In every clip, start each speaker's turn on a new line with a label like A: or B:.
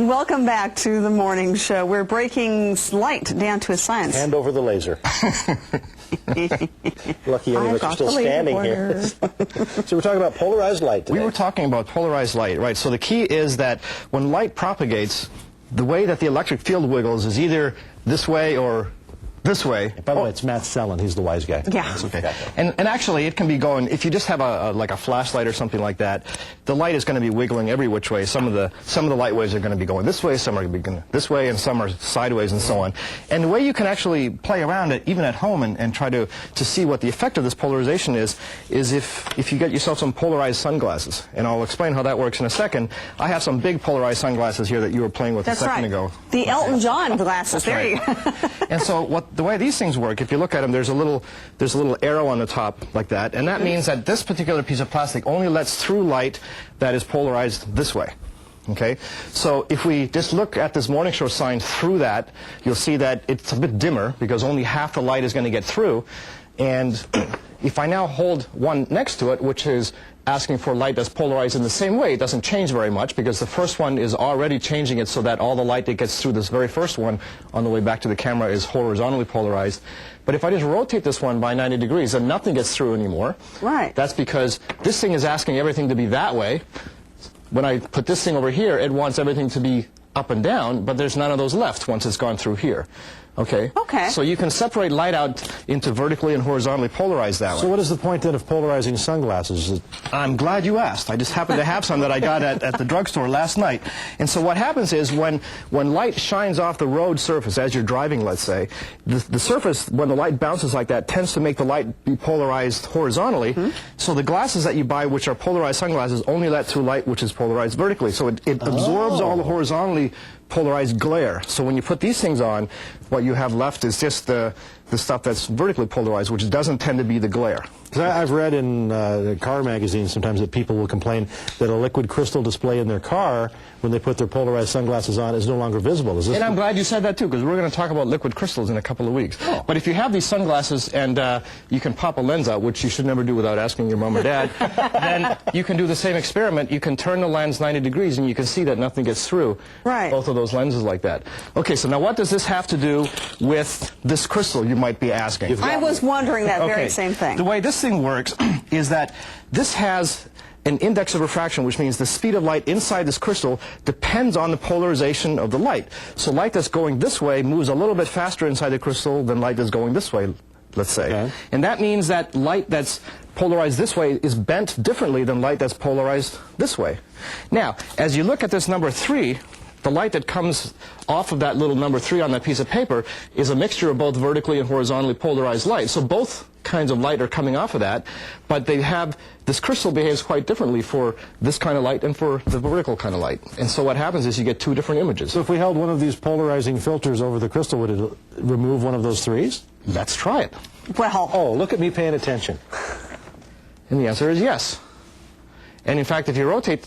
A: Welcome back to the morning show. We're breaking light down to a science.
B: Hand over the laser. Lucky any of us are still standing here. So we're talking about polarized light today.
C: We were talking about polarized light, right? So the key is that when light propagates, the way that the electric field wiggles is either this way or this way.
B: By the way, it's Matt Sellon. He's the wise guy.
A: Yeah.
C: That's okay. And actually, it can be going, if you just have like a flashlight or something like that, the light is going to be wiggling every which way. Some of the light waves are going to be going this way, some are going to be going this way, and some are sideways and so on. And the way you can actually play around it, even at home, and try to see what the effect of this polarization is if you get yourself some polarized sunglasses. And I'll explain how that works in a second. I have some big polarized sunglasses here that you were playing with a second ago.
A: The Elton John glasses. There you go.
C: And so the way these things work, if you look at them, there's a little arrow on the top like that, and that means that this particular piece of plastic only lets through light that is polarized this way. Okay, so if we just look at this morning show sign through that, you'll see that it's a bit dimmer because only half the light is going to get through. And if I now hold one next to it, which is asking for light that's polarized in the same way, it doesn't change very much because the first one is already changing it so that all the light that gets through this very first one on the way back to the camera is horizontally polarized. But if I just rotate this one by 90 degrees, then nothing gets through anymore.
A: Right.
C: That's because this thing is asking everything to be that way. When I put this thing over here, it wants everything to be up and down, but there's none of those left once it's gone through here. Okay?
A: Okay.
C: So you can separate light out into vertically and horizontally polarized that way.
B: So what is the point then of polarizing sunglasses?
C: I'm glad you asked. I just happened to have some that I got at the drugstore last night. And so what happens is when light shines off the road surface as you're driving, let's say, the surface, when the light bounces like that, tends to make the light be polarized horizontally. So the glasses that you buy, which are polarized sunglasses, only let through light which is polarized vertically. So it absorbs all the horizontally polarized glare. So when you put these things on, what you have left is just the stuff that's vertically polarized, which doesn't tend to be the glare.
B: I've read in car magazines sometimes that people will complain that a liquid crystal display in their car, when they put their polarized sunglasses on, is no longer visible. And
C: I'm glad you said that too, because we're going to talk about liquid crystals in a couple of weeks.
B: Oh.
C: But if you have these sunglasses and you can pop a lens out, which you should never do without asking your mom or dad, then you can do the same experiment. You can turn the lens 90 degrees and you can see that nothing gets through both of those lenses like that. Okay, so now what does this have to do with this crystal, you might be asking?
A: I was wondering that very same thing.
C: The way this thing works is that this has an index of refraction, which means the speed of light inside this crystal depends on the polarization of the light. So light that's going this way moves a little bit faster inside the crystal than light that's going this way, let's say. Okay. And that means that light that's polarized this way is bent differently than light that's polarized this way. Now, as you look at this number 3, the light that comes off of that little number 3 on that piece of paper is a mixture of both vertically and horizontally polarized light. So both kinds of light are coming off of that, but this crystal behaves quite differently for this kind of light and for the vertical kind of light. And so what happens is you get two different images.
B: So if we held one of these polarizing filters over the crystal, would it remove one of those 3s?
C: Let's try it.
A: Well,
B: oh, look at me paying attention.
C: And the answer is yes. And in fact, if you rotate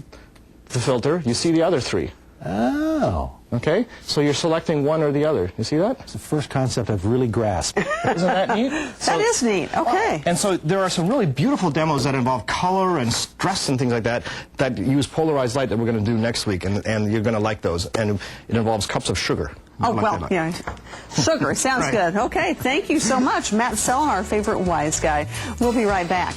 C: the filter, you see the other 3.
B: Oh.
C: Okay? So you're selecting one or the other. You see that?
B: It's the first concept I've really grasped.
C: Isn't that neat?
A: That is neat. Okay.
C: And so there are some really beautiful demos that involve color and stress and things like that that use polarized light that we're going to do next week, and you're going to like those. And it involves cups of sugar.
A: Oh, well, yeah. Sugar. Sounds good. Okay. Thank you so much. Matt Sellon, our favorite wise guy. We'll be right back.